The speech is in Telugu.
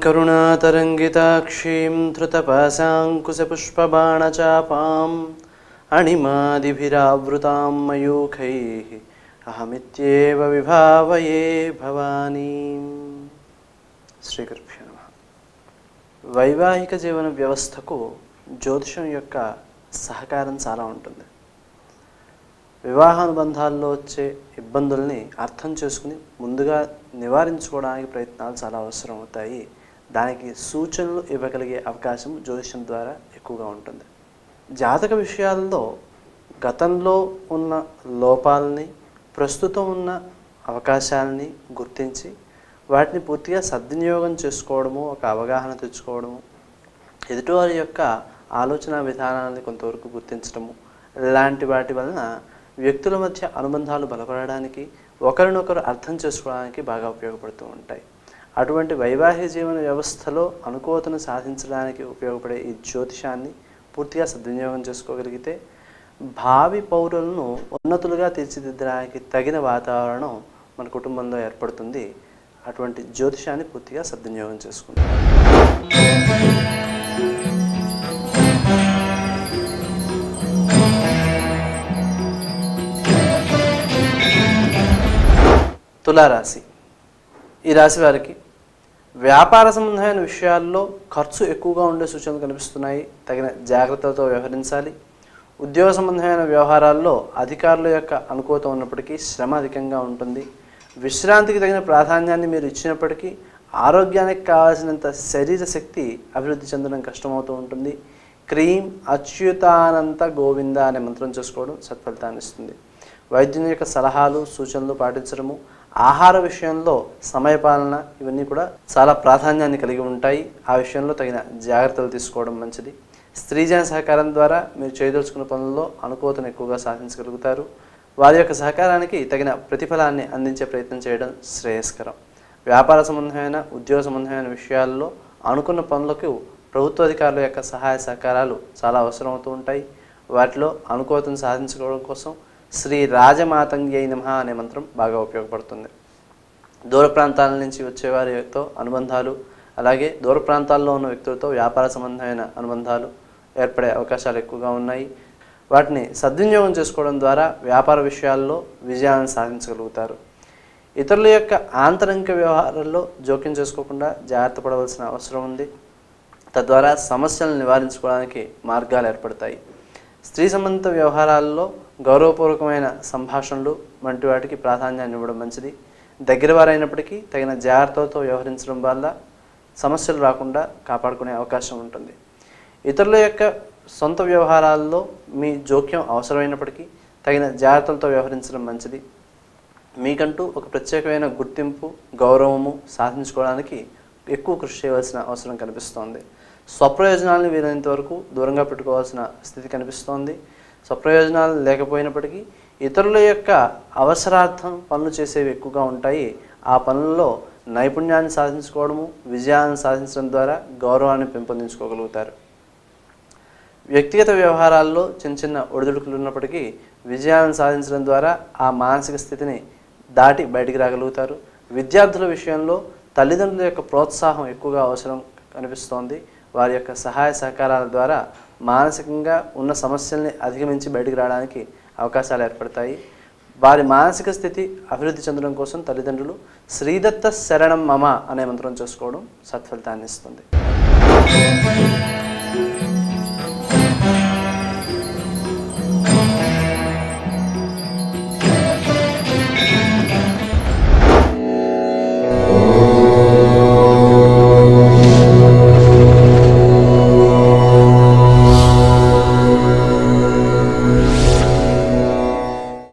करुणातरङ्गिताक्षीं धृतपाशाङ्कुशपुष्पबाणचापाम् अणिमादिभिरावृतां मयूखैः अहमित्येव विभावये भवानीं. శ్రీగురుభ్యో నమః. వైవాహిక జీవన వ్యవస్థకు జ్యోతిషం యొక్క సహకారం చాలా ఉంటుంది. వివాహానుబంధాల్లో వచ్చే ఇబ్బందుల్ని అర్థం చేసుకుని ముందుగా నివారించుకోవడానికి ప్రయత్నాలు చాలా అవసరం అవుతాయి. దానికి సూచనలు ఇవ్వగలిగే అవకాశం జ్యోతిషం ద్వారా ఎక్కువగా ఉంటుంది. జాతక విషయాల్లో గతంలో ఉన్న లోపాలని, ప్రస్తుతం ఉన్న అవకాశాలని గుర్తించి వాటిని పూర్తిగా సద్వినియోగం చేసుకోవడము, ఒక అవగాహన తెచ్చుకోవడము, ఎదుటివారి యొక్క ఆలోచన విధానాన్ని కొంతవరకు గుర్తించడము, ఇలాంటి వాటి వలన వ్యక్తుల మధ్య అనుబంధాలు బలపడడానికి, ఒకరినొకరు అర్థం చేసుకోవడానికి బాగా ఉపయోగపడుతూ ఉంటాయి. అటువంటి వైవాహిక జీవన వ్యవస్థలో అనుకూలతను సాధించడానికి ఉపయోగపడే ఈ జ్యోతిషాన్ని పూర్తిగా సద్వినియోగం చేసుకోగలిగితే భావి పౌరులను ఉన్నతులుగా తీర్చిదిద్దడానికి తగిన వాతావరణం మన కుటుంబంలో ఏర్పడుతుంది. అటువంటి జ్యోతిషాన్ని పూర్తిగా సద్వినియోగం చేసుకుంటాం. తులారాశి. ఈ రాశి వారికి వ్యాపార సంబంధమైన విషయాల్లో ఖర్చు ఎక్కువగా ఉండే సూచనలు కనిపిస్తున్నాయి. తగిన జాగ్రత్తలతో వ్యవహరించాలి. ఉద్యోగ సంబంధమైన వ్యవహారాల్లో అధికారుల యొక్క అనుకూలత ఉన్నప్పటికీ శ్రమ అధికంగా ఉంటుంది. విశ్రాంతికి తగిన ప్రాధాన్యాన్ని మీరు ఇచ్చినప్పటికీ ఆరోగ్యానికి కావాల్సినంత శరీర శక్తి అభివృద్ధి చెందడం కష్టమవుతూ ఉంటుంది. క్రీం అచ్యుతానంత గోవింద అనే మంత్రం చేసుకోవడం సత్ఫలితాన్ని ఇస్తుంది. వైద్యుని యొక్క సలహాలు సూచనలు పాటించడము, ఆహార విషయంలో సమయపాలన ఇవన్నీ కూడా చాలా ప్రాధాన్యాన్ని కలిగి ఉంటాయి. ఆ విషయంలో తగిన జాగ్రత్తలు తీసుకోవడం మంచిది. స్త్రీజన సహకారం ద్వారా మీరు చేయదలుచుకున్న పనుల్లో అనుకూలతను ఎక్కువగా సాధించగలుగుతారు. వారి యొక్క సహకారానికి తగిన ప్రతిఫలాన్ని అందించే ప్రయత్నం చేయడం శ్రేయస్కరం. వ్యాపార సంబంధమైన, ఉద్యోగ సంబంధమైన విషయాల్లో అనుకున్న పనులకు ప్రభుత్వ అధికారుల యొక్క సహాయ సహకారాలు చాలా అవసరమవుతూ ఉంటాయి. వాటిలో అనుకూలతను సాధించుకోవడం కోసం శ్రీ రాజమాతంగ్యై నమః అనే మంత్రం బాగా ఉపయోగపడుతుంది. దూర ప్రాంతాల నుంచి వచ్చే వారితో అనుబంధాలు, అలాగే దూర ప్రాంతాల్లో ఉన్న వ్యక్తులతో వ్యాపార సంబంధమైన అనుబంధాలు ఏర్పడే అవకాశాలు ఎక్కువగా ఉన్నాయి. వాటిని సద్వినియోగం చేసుకోవడం ద్వారా వ్యాపార విషయాల్లో విజయాన్ని సాధించగలుగుతారు. ఇతరుల యొక్క ఆంతరిక వ్యవహారాల్లో జోక్యం చేసుకోకుండా జాగ్రత్త పడవలసిన అవసరం ఉంది. తద్వారా సమస్యలను నివారించుకోవడానికి మార్గాలు ఏర్పడతాయి. స్త్రీ సంబంధిత వ్యవహారాల్లో గౌరవపూర్వకమైన సంభాషణలు వంటి వాటికి ప్రాధాన్యాన్ని ఇవ్వడం మంచిది. దగ్గర వారైనప్పటికీ తగిన జాగ్రత్తలతో వ్యవహరించడం వల్ల సమస్యలు రాకుండా కాపాడుకునే అవకాశం ఉంటుంది. ఇతరుల యొక్క సొంత వ్యవహారాల్లో మీ జోక్యం అవసరమైనప్పటికీ తగిన జాగ్రత్తలతో వ్యవహరించడం మంచిది. మీకంటూ ఒక ప్రత్యేకమైన గుర్తింపు, గౌరవము సాధించుకోవడానికి ఎక్కువ కృషి చేయవలసిన అవసరం కనిపిస్తోంది. స్వప్రయోజనాలను వీలైనంత వరకు దూరంగా పెట్టుకోవాల్సిన స్థితి కనిపిస్తోంది. స్వప్రయోజనాలు లేకపోయినప్పటికీ ఇతరుల యొక్క అవసరార్థం పనులు చేసేవి ఎక్కువగా ఉంటాయి. ఆ పనుల్లో నైపుణ్యాన్ని సాధించుకోవడము, విజయాన్ని సాధించడం ద్వారా గౌరవాన్ని పెంపొందించుకోగలుగుతారు. వ్యక్తిగత వ్యవహారాల్లో చిన్న చిన్న ఒడిదుడుకులు ఉన్నప్పటికీ విజయాన్ని సాధించడం ద్వారా ఆ మానసిక స్థితిని దాటి బయటికి రాగలుగుతారు. విద్యార్థుల విషయంలో తల్లిదండ్రుల యొక్క ప్రోత్సాహం ఎక్కువగా అవసరం కనిపిస్తోంది. వారి యొక్క సహాయ సహకారాల ద్వారా మానసికంగా ఉన్న సమస్యల్ని అధిగమించి బయటికి రావడానికి అవకాశాలు ఏర్పడతాయి. వారి మానసిక స్థితి అభివృద్ధి చెందడం కోసం తల్లిదండ్రులు శ్రీదత్త శరణం మమ అనే మంత్రం చేసుకోవడం సత్ఫలితాన్ని ఇస్తుంది.